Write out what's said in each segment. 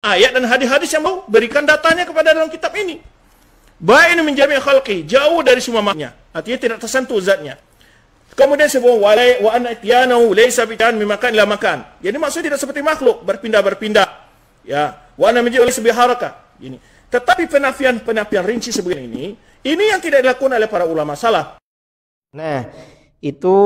ayat dan hadis-hadis yang mau berikan datanya kepada dalam kitab ini. Baik ini menjami khalqi, jauh dari semua maknya. Artinya tidak tersentuh zatnya. Kemudian sebut wa anna ityanahu laysa bitan mimakan ila makan. Jadi maksudnya tidak seperti makhluk berpindah-berpindah. Ya, wa anna maji'u laysa biharaka. Ini. Tetapi penafian rinci sebegini ini yang tidak dilakukan oleh para ulama salaf. Nah, itu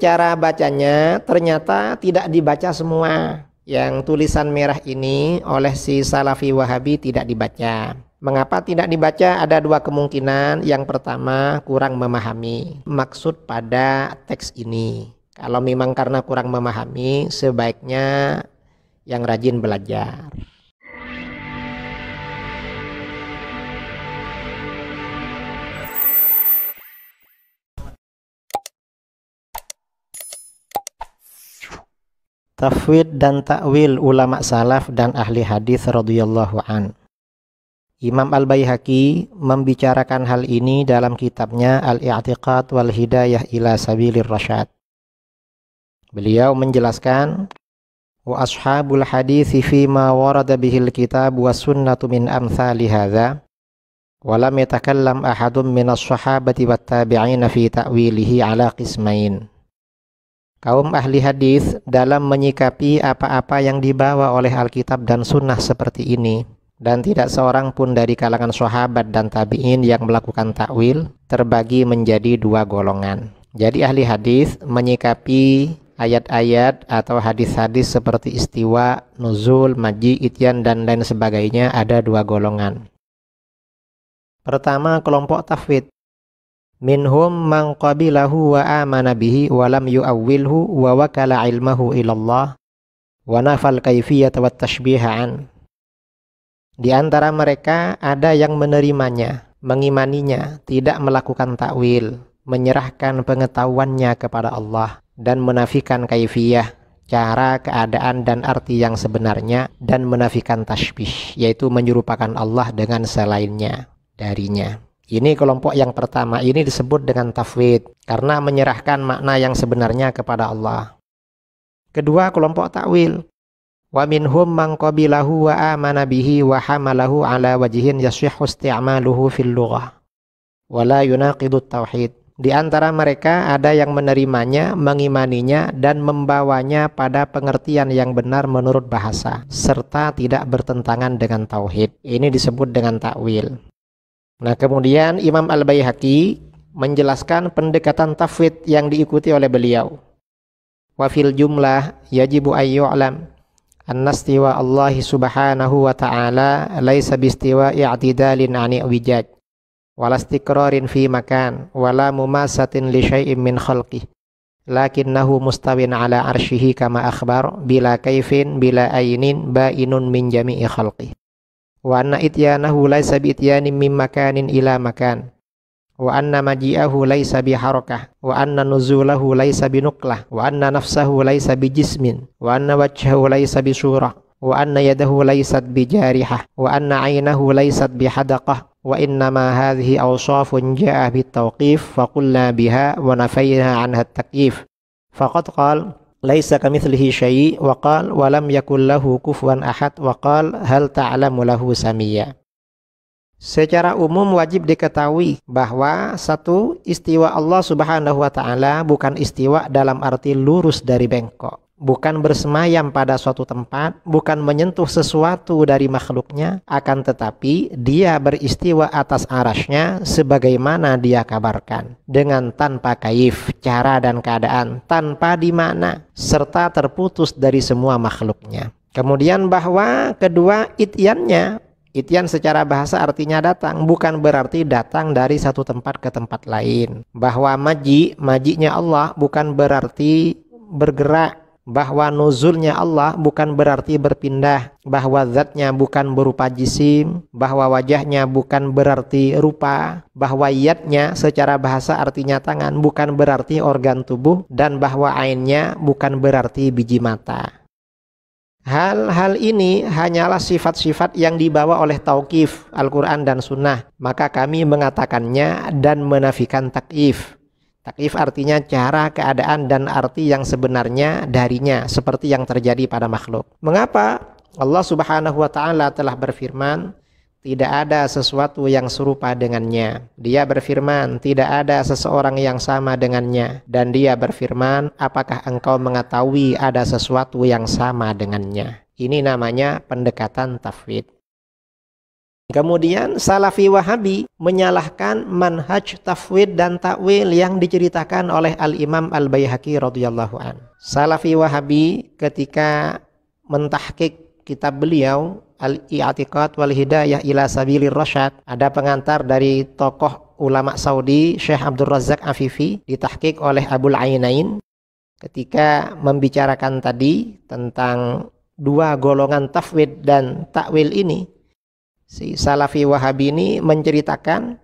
cara bacanya ternyata tidak dibaca semua. Yang tulisan merah ini oleh si Salafi Wahabi tidak dibaca. Mengapa tidak dibaca? Ada dua kemungkinan. Yang pertama, kurang memahami maksud pada teks ini. Kalau memang karena kurang memahami, sebaiknya yang rajin belajar. Tafwid dan takwil ulama salaf dan ahli hadis radhiyallahu an. Imam Al-Baihaqi membicarakan hal ini dalam kitabnya Al-I'tiqad wal Hidayah ila Sabilir Rasyad. Beliau menjelaskan, wa ashabul hadits fi ma warada bihil kitab was sunnatu min amsali hadza wa lam yatakallam ahadun minas sahabati wat tabi'in fi ta'wilihi ala qismain. Kaum ahli hadis dalam menyikapi apa-apa yang dibawa oleh Alkitab dan Sunnah seperti ini, dan tidak seorang pun dari kalangan sahabat dan tabi'in yang melakukan takwil, terbagi menjadi dua golongan. Jadi ahli hadis menyikapi ayat-ayat atau hadis-hadis seperti istiwa, nuzul, maji, ityan, dan lain sebagainya ada dua golongan. Pertama, kelompok tafwid. Minhum man qabilahu wa amana bihi wa lam yu'awwilhu wa wakala ilmahu ilallah wa nafal kaifiyata wat tashbiha an. Di antara mereka ada yang menerimanya, mengimaninya, tidak melakukan takwil, menyerahkan pengetahuannya kepada Allah dan menafikan kaifiyah, cara, keadaan dan arti yang sebenarnya, dan menafikan tashbih, yaitu menyerupakan Allah dengan selainnya darinya. Ini kelompok yang pertama, ini disebut dengan tafwid karena menyerahkan makna yang sebenarnya kepada Allah. Kedua, kelompok takwil. Wa minhum man qabilahu wa amana bihi wa hamalahu ala wajhin yasihhu isti'maluhu fil lughah wa la yunaqidu tauhid. Di antara mereka ada yang menerimanya, mengimaninya, dan membawanya pada pengertian yang benar menurut bahasa, serta tidak bertentangan dengan tauhid. Ini disebut dengan takwil. Nah, kemudian Imam Al-Baihaqi menjelaskan pendekatan tafwid yang diikuti oleh beliau. Wa fil jumlah yajibu ayyu'lam anna istiwa Allah subhanahu wa ta'ala laisa bistiwa i'tidalin 'ani wijaj wala istiqrarin fi makan wala mumasatin li syai'in min khalqih lakinnahu mustawin 'ala arsyihi kama akhbar bila kaifin bila ainin ba'inun min jami'i khalqih. Wa anna ityanahu laisa bi ityanin min makanin ila makan wa anna maji'ahu laisa bi harakah wa anna nuzulahu laisa bi nuqlah wa anna nafsahu laisa bi jismin wa anna wajhahu laisa bi surah wa anna yadahu laisat bi jarihah wa anna 'aynahu laisat bi hadaqah wa innama hadhihi awsafun ja'a bit tawqif fa qulna biha wa nafayna 'anha at-takyif faqad qala laisa kamitslihi syai' wa qala wa lam yakul lahu kufuwan ahad wa qala hal ta'lamu lahu samiyya. Secara umum wajib diketahui bahwa satu, istiwa Allah subhanahu wa ta'ala bukan istiwa dalam arti lurus dari bengkok, bukan bersemayam pada suatu tempat, bukan menyentuh sesuatu dari makhluknya, akan tetapi dia beristiwa atas arasnya sebagaimana dia kabarkan, dengan tanpa kaif, cara dan keadaan, tanpa dimana, serta terputus dari semua makhluknya. Kemudian bahwa kedua, ityannya, ityan secara bahasa artinya datang, bukan berarti datang dari satu tempat ke tempat lain. Bahwa majinya Allah bukan berarti bergerak. Bahwa nuzulnya Allah bukan berarti berpindah. Bahwa zatnya bukan berupa jisim. Bahwa wajahnya bukan berarti rupa. Bahwa yadnya secara bahasa artinya tangan, bukan berarti organ tubuh. Dan bahwa ainnya bukan berarti biji mata. Hal-hal ini hanyalah sifat-sifat yang dibawa oleh tauqif Al-Quran dan Sunnah. Maka kami mengatakannya dan menafikan takyif. Takyif artinya cara, keadaan, dan arti yang sebenarnya darinya, seperti yang terjadi pada makhluk. Mengapa? Allah Subhanahu wa taala telah berfirman, tidak ada sesuatu yang serupa dengannya. Dia berfirman, tidak ada seseorang yang sama dengannya. Dan dia berfirman, apakah engkau mengetahui ada sesuatu yang sama dengannya? Ini namanya pendekatan tafwid. Kemudian Salafi Wahabi menyalahkan manhaj tafwid dan takwil yang diceritakan oleh Al-Imam Al-Baihaqi radhiyallahu an. Salafi Wahabi ketika mentahqiq kitab beliau Al-I'tiqad wal Hidayah ila Sabilir Rasyad, ada pengantar dari tokoh ulama Saudi Syekh Abdul Razak Afifi, ditahqiq oleh Abul Ainain. Ketika membicarakan tadi tentang dua golongan tafwid dan takwil ini, si Salafi Wahabi ini menceritakan,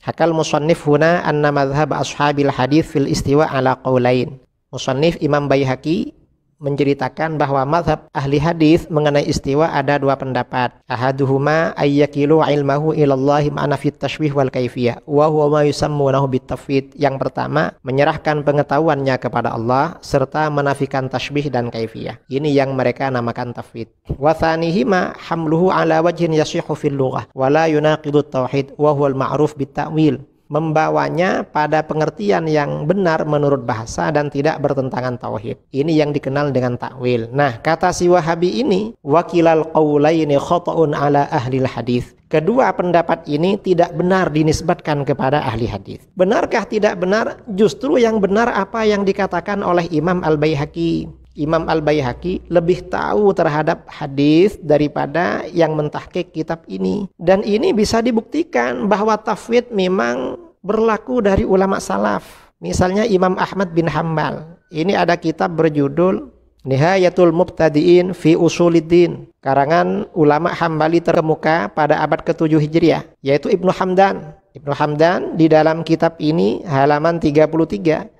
hakal musannif huna anna madhhab ashabil hadith fil istiwa ala qaulain. Musannif Imam Baihaqi menceritakan bahwa mazhab ahli hadis mengenai istiwa ada dua pendapat. Ahaduhuma ayyakilu ilmahu ilallahi ma'ana fit tashbih wal kaifiyah wa huwa ma yusammunahu bit tafwid. Yang pertama, menyerahkan pengetahuannya kepada Allah serta menafikan tashbih dan kaifiyah. Ini yang mereka namakan tafwid. Wa tsanihima hamluhu ala wajhin yasihhu fil lughah wa la yunaqidu tauhid wa huwa al ma'ruf bit ta'wil. Membawanya pada pengertian yang benar menurut bahasa dan tidak bertentangan tauhid. Ini yang dikenal dengan takwil. Nah, kata si Wahabi ini, wakilal qaulaini khata'un ala ahlil hadis. Kedua pendapat ini tidak benar dinisbatkan kepada ahli hadis. Benarkah tidak benar? Justru yang benar apa yang dikatakan oleh Imam Al-Baihaqi. Imam Al-Baihaqi lebih tahu terhadap hadis daripada yang mentahqiq kitab ini. Dan ini bisa dibuktikan bahwa tafwid memang berlaku dari ulama salaf. Misalnya Imam Ahmad bin Hanbal. Ini ada kitab berjudul Nihayatul Mubtadi'in fi Usuliddin, karangan ulama Hambali terkemuka pada abad ke-7 Hijriah, yaitu Ibnu Hamdan. Ibnu Hamdan di dalam kitab ini halaman 33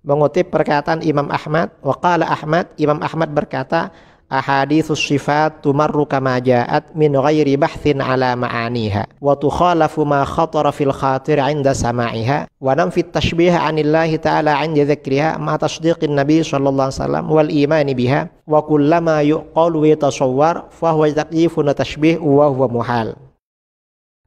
mengutip perkataan Imam Ahmad. Waqala Ahmad, Imam Ahmad berkata, ahaditsus sifat tumarru kama ja'at min ghairi bahthin ala ma'aniha wa tukhalafu ma khatara fil khatir 'inda sama'iha wa namfi at-tashbih 'anillahi ta'ala 'inda dzikriha ma tasdiqin nabi sallallahu alaihi wasallam wal imani biha wa kullama yuqalu wa yatasawwar fa huwa takyifun tashbih wa huwa muhal.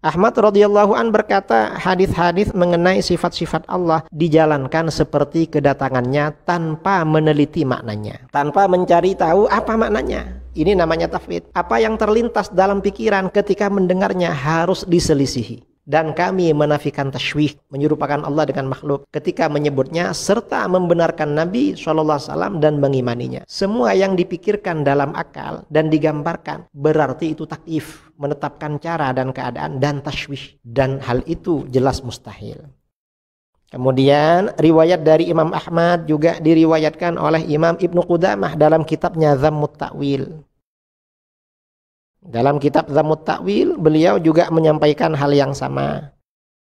Ahmad radhiyallahu an berkata, hadis-hadis mengenai sifat-sifat Allah dijalankan seperti kedatangannya tanpa meneliti maknanya, tanpa mencari tahu apa maknanya. Ini namanya tafwid. Apa yang terlintas dalam pikiran ketika mendengarnya harus diselisihi. Dan kami menafikan tashbih, menyerupakan Allah dengan makhluk, ketika menyebutnya serta membenarkan Nabi SAW dan mengimaninya. Semua yang dipikirkan dalam akal dan digambarkan berarti itu takyif, menetapkan cara dan keadaan dan tashbih. Dan hal itu jelas mustahil. Kemudian riwayat dari Imam Ahmad juga diriwayatkan oleh Imam Ibnu Qudamah dalam kitabnya Dhammut Ta'wil. Dalam kitab Dhammut Ta'wil beliau juga menyampaikan hal yang sama.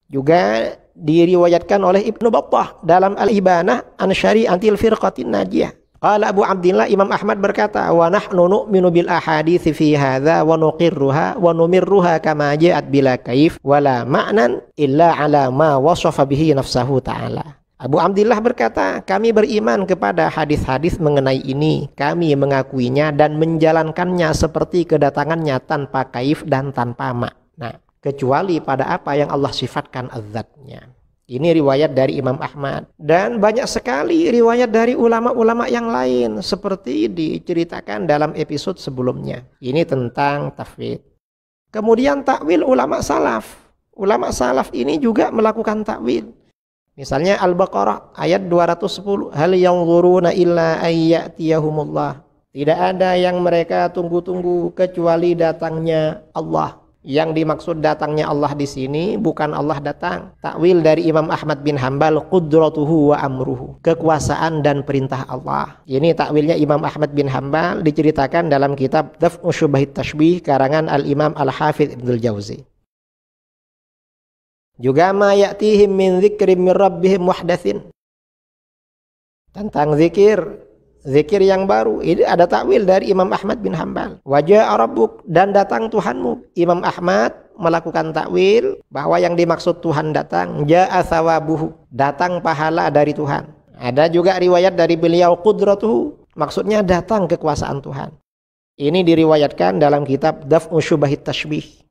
Juga diriwayatkan oleh Ibnu Battah dalam Al-Ibanah an Syari'atil Firqatin Najiyah. Qala Abu Abdillah, Imam Ahmad berkata, wa nahnu nu'minu bil ahadits fi hadza wa nuqirruha wa numirruha kama ja'at bila kaif wala ma'nan illa ala ma wasafa bihi nafsahu ta'ala. Abu Abdillah berkata, kami beriman kepada hadis-hadis mengenai ini. Kami mengakuinya dan menjalankannya seperti kedatangannya tanpa kaif dan tanpa makna, kecuali pada apa yang Allah sifatkan az-zatnya. Ini riwayat dari Imam Ahmad. Dan banyak sekali riwayat dari ulama-ulama yang lain seperti diceritakan dalam episode sebelumnya. Ini tentang tafwid. Kemudian takwil ulama salaf. Ulama salaf ini juga melakukan takwil. Misalnya Al-Baqarah ayat 210, hal yanzuruna illa ayyatiyahumullah. Tidak ada yang mereka tunggu-tunggu kecuali datangnya Allah. Yang dimaksud datangnya Allah di sini bukan Allah datang. Takwil dari Imam Ahmad bin Hanbal, qudratuhu wa amruhu, kekuasaan dan perintah Allah. Ini takwilnya Imam Ahmad bin Hanbal diceritakan dalam kitab Daf'u Syubahit Tashbih karangan Al-Imam Al-Hafidz Ibnul Jauzi. Juga ma ya'tihim min dzikrin min rabbihim muhdatsin, tentang zikir yang baru. Ini ada takwil dari Imam Ahmad bin Hanbal. Waja'a rabbuk, dan datang Tuhanmu. Imam Ahmad melakukan takwil bahwa yang dimaksud Tuhan datang, ja'a thawabuhu, datang pahala dari Tuhan. Ada juga riwayat dari beliau qudratuhu, maksudnya datang kekuasaan Tuhan. Ini diriwayatkan dalam kitab Daf'u Syubahit Tashbih.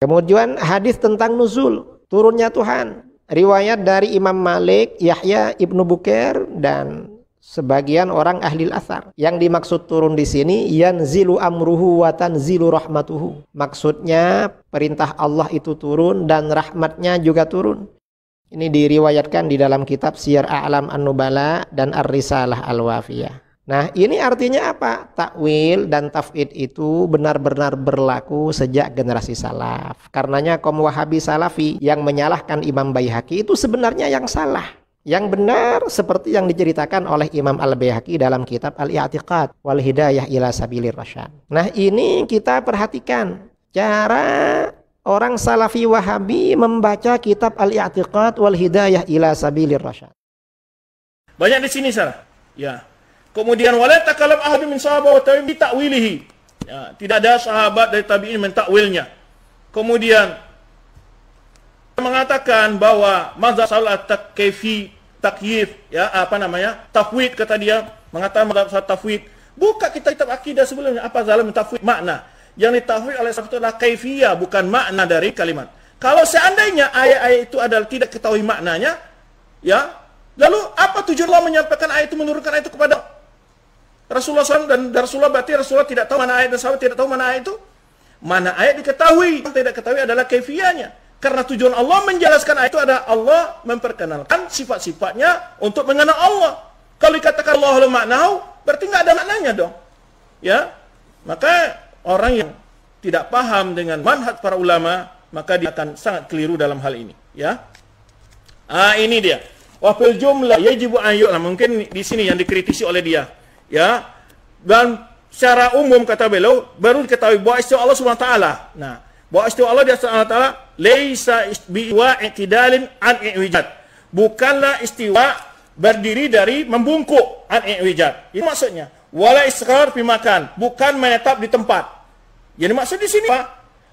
Kemudian hadis tentang nuzul, turunnya Tuhan. Riwayat dari Imam Malik, Yahya Ibnu Bukair, dan sebagian orang ahli asar. Yang dimaksud turun di sini, yanzilu amruhu wa tanzilu rahmatuhu. Maksudnya perintah Allah itu turun dan rahmatnya juga turun. Ini diriwayatkan di dalam kitab Siyar A'lam An-Nubala dan Ar-Risalah Al-Wafiyah. Nah, ini artinya apa? Takwil dan tafwid itu benar-benar berlaku sejak generasi salaf. Karenanya kaum Wahabi Salafi yang menyalahkan Imam Baihaqi itu sebenarnya yang salah. Yang benar seperti yang diceritakan oleh Imam Al-Baihaqi dalam kitab Al-I'tiqad wal Hidayah ila Sabilir Rasyad. Nah, ini kita perhatikan cara orang Salafi Wahabi membaca kitab Al-I'tiqad wal Hidayah ila Sabilir Rasyad. Banyak di sini salah. Ya. Kemudian wala takalam ahad min sahabat wa tabi'in bi ta'wilihi. Ya, tidak ada sahabat dari tabi'in mentakwilnya. Kemudian mengatakan bahwa mazhab salat takyifi, takyif, ya tafwid, kata dia, mengatakan mazhab tafwid. Buka kitab akidah sebelumnya apa zalim tafwid makna. Yang ditafwid oleh sahabat itu adalah kaifiyah, bukan makna dari kalimat. Kalau seandainya ayat-ayat itu adalah tidak ketahui maknanya, ya, lalu apa tujuan Allah menyampaikan ayat itu, menurunkan ayat itu kepada Rasulullah SAW, dan Rasulullah berarti Rasulullah tidak tahu mana ayat dan sahabat tidak tahu mana ayat itu. Mana ayat diketahui, tidak ketahui adalah kaifiyahnya. Karena tujuan Allah menjelaskan ayat itu adalah Allah memperkenalkan sifat-sifatnya untuk mengenal Allah. Kalau dikatakan Allah maknahu, berarti nggak ada maknanya dong. Ya, maka orang yang tidak paham dengan manhaj para ulama, maka dia akan sangat keliru dalam hal ini. Ya, ini dia. Wa fil jumlah yajibu an yu'lam. Mungkin di sini yang dikritisi oleh dia. Ya, dan secara umum kata beliau baru diketahui bahwa istiwa Allah Subhanahu wa taala. Nah, bahwa istiwa Allah di atas Allah taala laisa biwa i'tidalin an i'wijad. Bukanlah istiwa berdiri dari membungkuk an i'wijad. Itu maksudnya. Wala istiqrar fi makan, bukan menetap di tempat. Jadi maksud di sini Pak,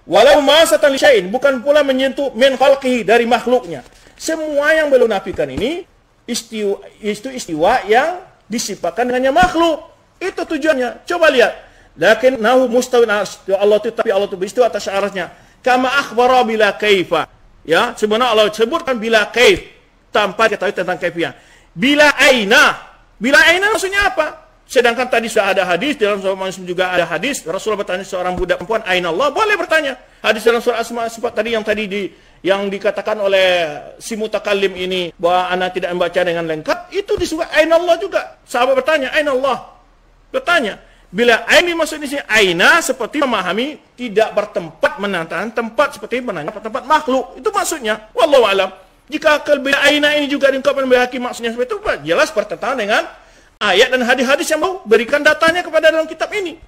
walau masatan li syai'in, bukan pula menyentuh min khalqihi, dari makhluknya. Semua yang beliau nafikan ini istiwa yang disifatkan dengannya makhluk. Itu tujuannya. Coba lihat. Lakin nahu mustawin Allah itu, tapi Allah itu beristiwa atas arasnya. Kama akhbara bila kaifa. Ya, sebenarnya Allah sebutkan bila kaif tanpa ketahui tentang kaifiyah. Bila aina. Bila aina maksudnya apa? Sedangkan tadi sudah ada hadis dalam surah Muslim juga ada hadis. Rasulullah bertanya seorang budak perempuan, aina Allah? Boleh bertanya. Hadis dalam surah Asma sifat tadi yang dikatakan oleh si mutakallim ini bahwa anak tidak membaca dengan lengkap, itu disebut aina Allah juga. Sahabat bertanya, aina Allah? Bertanya. Bila aini maksudnya sini aina seperti memahami tidak bertempat, menantang tempat seperti menanya tempat makhluk. Itu maksudnya. Wallahu alam. Jika bila aina ini juga diungkapkan oleh hakim maksudnya seperti itu, jelas bertentangan dengan ayat dan hadis-hadis yang mau berikan datanya kepada dalam kitab ini.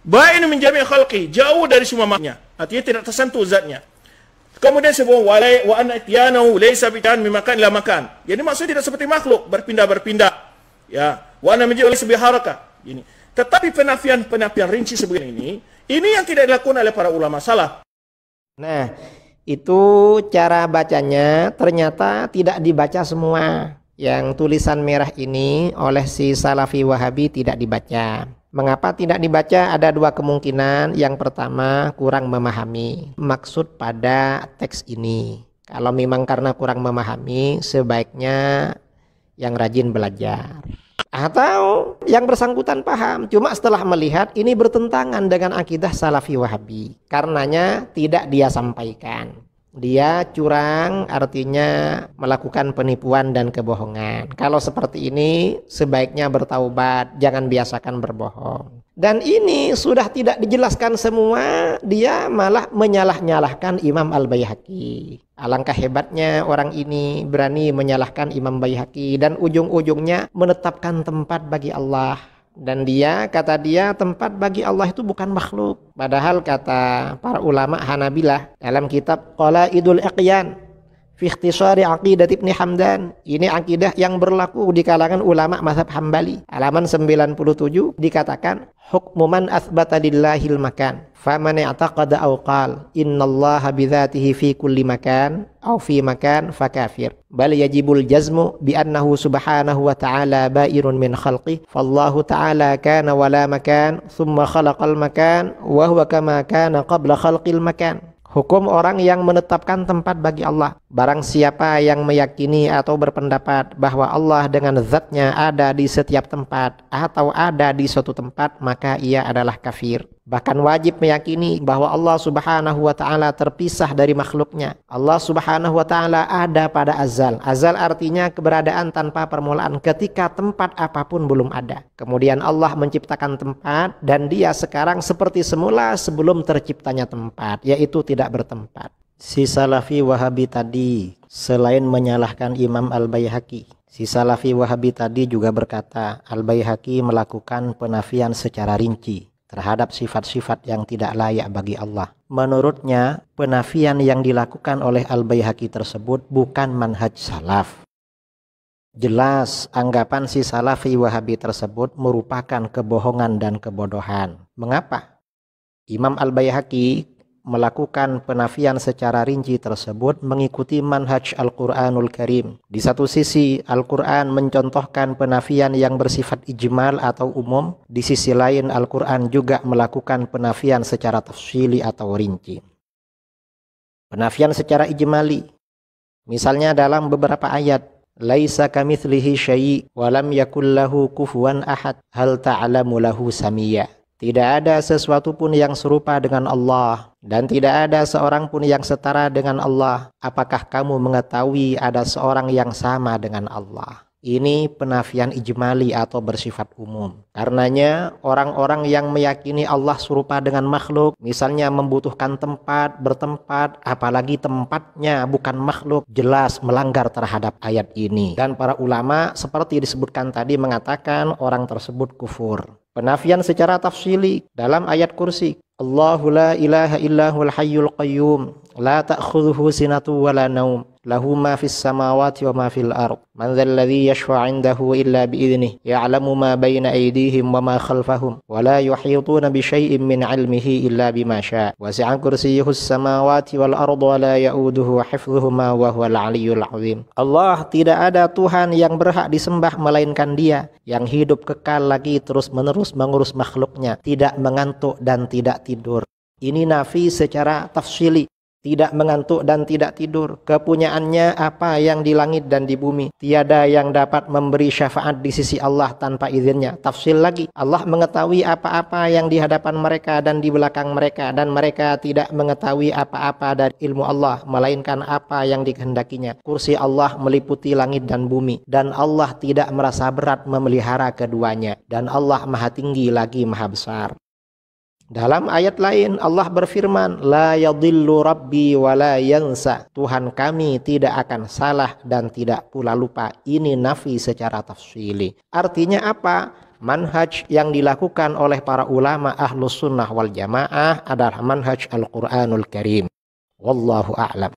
Baik ini menjami khalqi, jauh dari semua maknanya. Artinya tidak tersentuh zatnya. Kemudian sebut walai wa anna ityanahu laysa bitan mimakan ila makan. Jadi maksudnya tidak seperti makhluk berpindah-berpindah. Ya, wa anna menjadi sebi haraka. Ini. Tetapi penafian rinci sebegini ini yang tidak dilakukan oleh para ulama salaf. Nah, itu cara bacanya ternyata tidak dibaca semua. Yang tulisan merah ini oleh si Salafi Wahabi tidak dibaca. Mengapa tidak dibaca? Ada dua kemungkinan. Yang pertama, kurang memahami maksud pada teks ini. Kalau memang karena kurang memahami, sebaiknya yang rajin belajar. Atau yang bersangkutan paham, cuma setelah melihat ini bertentangan dengan akidah Salafi Wahabi. Karenanya tidak dia sampaikan. Dia curang, artinya melakukan penipuan dan kebohongan. Kalau seperti ini sebaiknya bertaubat, jangan biasakan berbohong. Dan ini sudah tidak dijelaskan semua, dia malah menyalah-nyalahkan Imam Al-Baihaqi. Alangkah hebatnya orang ini berani menyalahkan Imam Baihaqi dan ujung-ujungnya menetapkan tempat bagi Allah. Dan kata dia tempat bagi Allah itu bukan makhluk. Padahal kata para ulama Hanabilah dalam kitab Qalaidul Iqyan Fi ikhtisari aqidat Ibn Hamdan. Ini akidah yang berlaku di kalangan ulama mazhab Hambali. Halaman 97 dikatakan, hukmu man athbata lillahil makan. Faman i'taqada aw qala innallaha bidzatihi fi kulli makan aw fi makan fakafir. Bal yajibul jazmu bi annahu subhanahu wa ta'ala ba'irun min khalqi. Fallahu ta'ala kana wala makan, thumma khalaqal makan, wa huwa kama kana qabla khalqil makan. Hukum orang yang menetapkan tempat bagi Allah. Barang siapa yang meyakini atau berpendapat bahwa Allah dengan zatnya ada di setiap tempat atau ada di suatu tempat, maka ia adalah kafir. Bahkan wajib meyakini bahwa Allah subhanahu wa ta'ala terpisah dari makhluknya. Allah subhanahu wa ta'ala ada pada azal. Azal artinya keberadaan tanpa permulaan ketika tempat apapun belum ada. Kemudian Allah menciptakan tempat dan dia sekarang seperti semula sebelum terciptanya tempat, yaitu tidak bertempat. Si Salafi Wahabi tadi selain menyalahkan Imam Al-Baihaqi, si Salafi Wahabi tadi juga berkata Al-Baihaqi melakukan penafian secara rinci terhadap sifat-sifat yang tidak layak bagi Allah. Menurutnya, penafian yang dilakukan oleh Al-Baihaqi tersebut bukan manhaj salaf. Jelas, anggapan si Salafi Wahabi tersebut merupakan kebohongan dan kebodohan. Mengapa? Imam Al-Baihaqi melakukan penafian secara rinci tersebut mengikuti manhaj Al-Quranul Karim. Di satu sisi, Al-Quran mencontohkan penafian yang bersifat ijmal atau umum. Di sisi lain, Al-Quran juga melakukan penafian secara tafsili atau rinci. Penafian secara ijmali, misalnya dalam beberapa ayat, laisa kamitslihi syai' wa lam yakul lahu kufuwan ahad hal ta'lamu lahu samiyya. Tidak ada sesuatu pun yang serupa dengan Allah, dan tidak ada seorang pun yang setara dengan Allah. Apakah kamu mengetahui ada seorang yang sama dengan Allah? Ini penafian ijmali atau bersifat umum. Karenanya orang-orang yang meyakini Allah serupa dengan makhluk, misalnya membutuhkan tempat, bertempat, apalagi tempatnya bukan makhluk, jelas melanggar terhadap ayat ini. Dan para ulama seperti disebutkan tadi mengatakan orang tersebut kufur. Penafian secara tafsili dalam ayat kursi, Allahu la ilaha illahul hayyul qayyum la ta'khudhuhu sinatu wa la naum lahu ma fis samawati wa ma fil ard man dzal ladzi yashfa'u 'indahu illa bi idnihi ya'lamu ma baina aydihim wa ma khalfahum wa la yuhituna bi syai'in min 'ilmihi illa bima syaa' wasi'a kursiyyuhus samawati wal arda wa la ya'uduhu hifdhuhuma wa huwal 'aliyyul 'azim. Allah, tidak ada Tuhan yang berhak disembah melainkan Dia yang hidup kekal lagi terus-menerus mengurus makhluknya, tidak mengantuk dan tidak tidur. Ini nafi secara tafsili. Tidak mengantuk dan tidak tidur. Kepunyaannya apa yang di langit dan di bumi. Tiada yang dapat memberi syafaat di sisi Allah tanpa izinnya. Tafsil lagi, Allah mengetahui apa-apa yang di hadapan mereka dan di belakang mereka, dan mereka tidak mengetahui apa-apa dari ilmu Allah melainkan apa yang dikehendakinya. Kursi Allah meliputi langit dan bumi, dan Allah tidak merasa berat memelihara keduanya, dan Allah maha tinggi lagi maha besar. Dalam ayat lain Allah berfirman, la yadhillu rabbi wa la yansa. Tuhan kami tidak akan salah dan tidak pula lupa. Ini nafi secara tafsili. Artinya apa? Manhaj yang dilakukan oleh para ulama ahlus sunnah wal jamaah adalah manhaj Al-Quranul Karim. Wallahu a'lam.